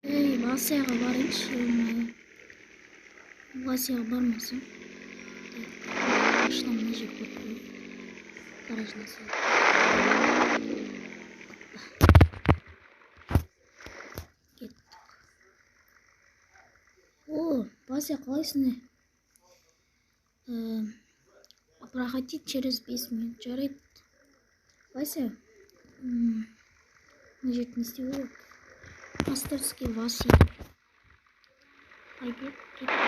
Эй, Васяға барайыншы. Васяға бармасам. Машина мына жерге қойып қояйын. Гаражына салып. Кеттік. О, Вася, қалайсың? Проходить через 5 минут. Жарайды. Вася, мына жерді не істеу керек? Мастерский Вася. Пойдет, кеттік.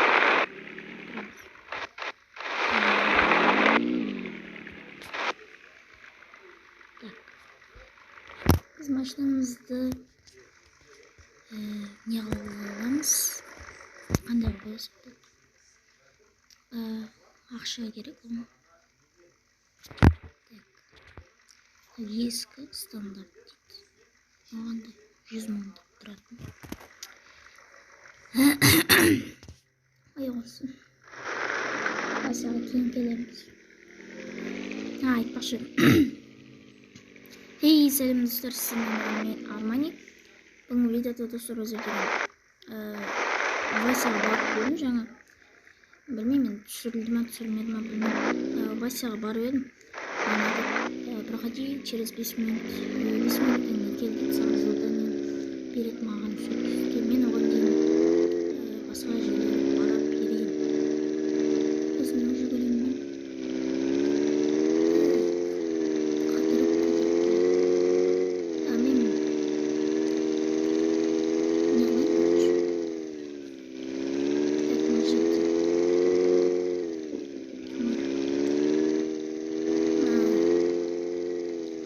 Біз машинамызды не қылып аламыз? Қандай қылып қоясық болды? Ақша керек оны. Ескі стандарт дейді. Оғанда 100 мыңдық тұратын. Ай olsun. Басаға кейін келеміз. Айтпақшы. Ей, сәлем достар, мен Армани. Бүгінгі видеода достар өзірден Васяға барып едім жаңа. Білмеймін, түсірілді ма, түсірілмеді ма білмеймін. Васяға барып едім. Проходи через 5 минут. 5 минуттан келдік, саған задание береді маған сөйтіп. Мен оған дейін басқа жерлерге барып берейін. Осыны жүгірейін мен.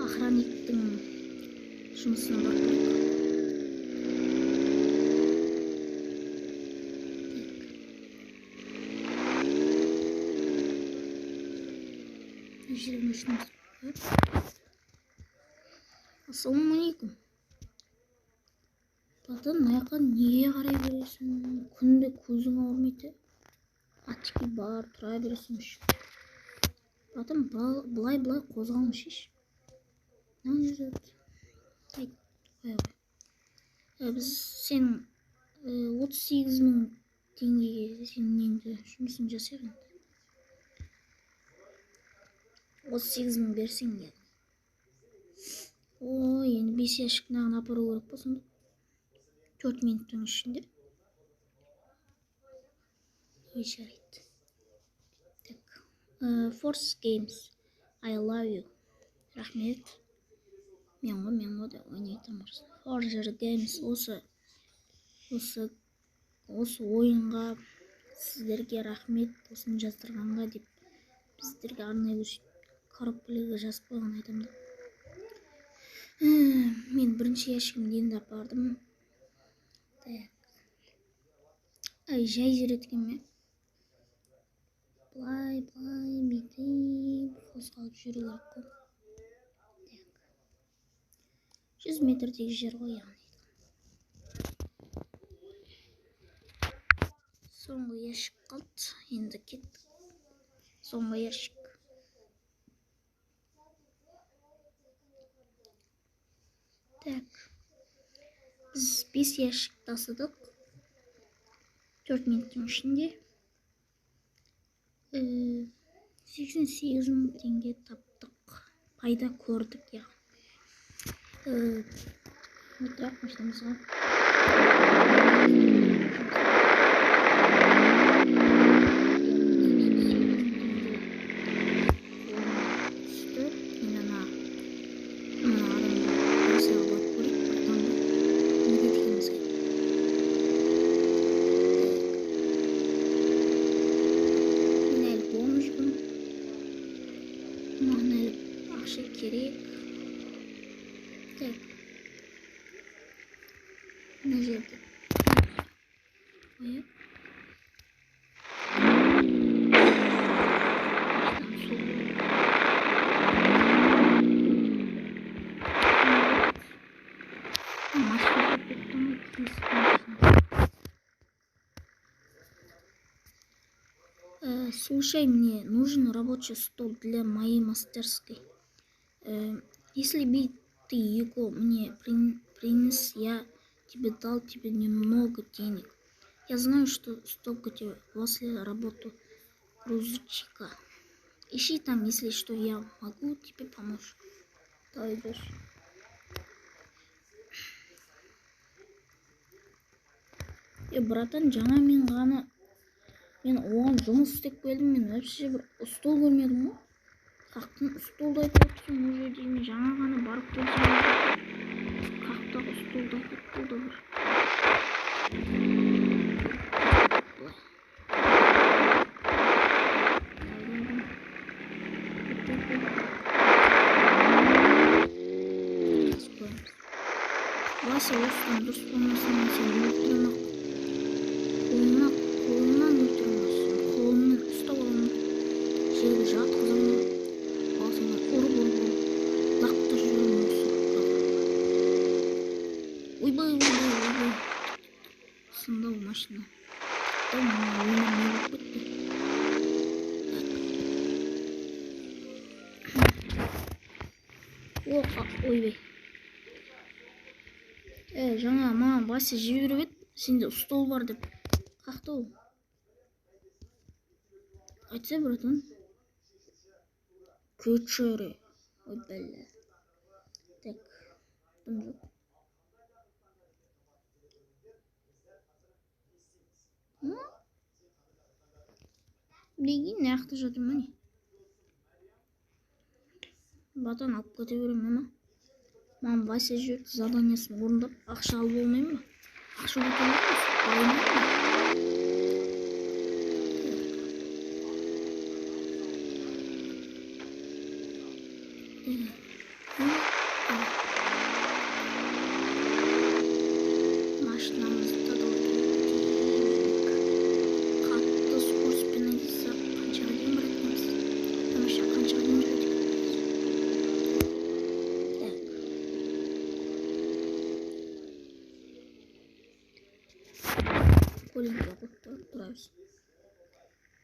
Охранниктің жұмысына барып тұрайық. Жерге машинамыз қойып. Ассалаумағалейкум. Батыр, мына неге қарай бересің? Күнде көзің ауырмайды. Очки бар, тұра бересің үшін. Батыр, былай қозғалма шеш. Не жүреді? Айт, қоя қой. Біз сен 38 мың теңгеге сенің неңді жұмысын жасайық енді. 38 мың берсең еді. О, енді 5 ящикнағын апару керек болсын. 4 минуттың ішінде. Ой, жарайды. Так. Force Games. I love you. Рахмет. Мен ғой да ойнайтын мырза. Forger Games осы ойынға сіздерге рахмет, осыны жаздырғанға деп біздерге арнайы коробкаларға жазып қойған айтамын да. Мен бірінші ящигімді енді апардым. Жай жүреді екен ме? Былай бүйтіп қозғалып жүру керек қой. 100 метрдегі жер ғой яғни. Соңғы ящик қалды, енді кеттік. Соңғы ящик. Так. Біз 5 ящик тасыдық. 4 минуттың ішінде. 88 мың теңге таптық. Пайда көрдік яғни. Отырайық машинамызға. Ақша керек. Так. Мына жерде. Қояйық. Слушай, мне нужен рабочий стол для моей мастерской. Если бы ты его мне принес, я тебе дал тебе немного денег. Я знаю, что столько тебе после работы грузчика. Ищи там, если что, я могу тебе помочь. Давай идешь. Братан, жаңа мен оған жұмыс істеп келдім. Мен вообще бір стол көрмедім ғой. Қақтың столды айтып отырсың, уже деймін, жаңа ғана барып келсем. Қақтағы столды айтып болды бір. Вася, осыдан дұрыс болмасаң, сен өлтіремек. Қолымнан өлтіремezsin. Қолыммен ұстап аламын. Жерге жатқызамын. Басыңа ұрып лақтырып жіберемін осы. Ойбай. Сындау машина. Өмір не болып кетті. Ойбай. Жаңа маған Вася жіберіп еді. Сенде стол бар деп. Қақты ол? Айтса, братан. Көчері. Ой, бәлі. Так. Дым жоқ. Білеген нақты жатыр ма не? Братан алып кете беремін ма? Маған Вася жіберді, заданиесін орындап, ақша алып болмайым ба? Ақша өтемеймін ба? Машинамызды да қатты скоростьпен айдаса қаншаға дейін баратынбыз? Тамаша, қаншаға дейін жүреді?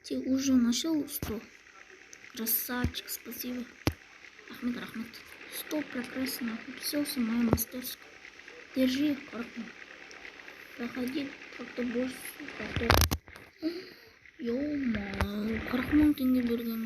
Ты уже нашел стол? Красавчик, спасибо. Рахмет. Стол прекрасно уселся в моем мастерской. Держи, Карпин. Проходи, как-то больше. Ё-моё, 40 мың теңге берген.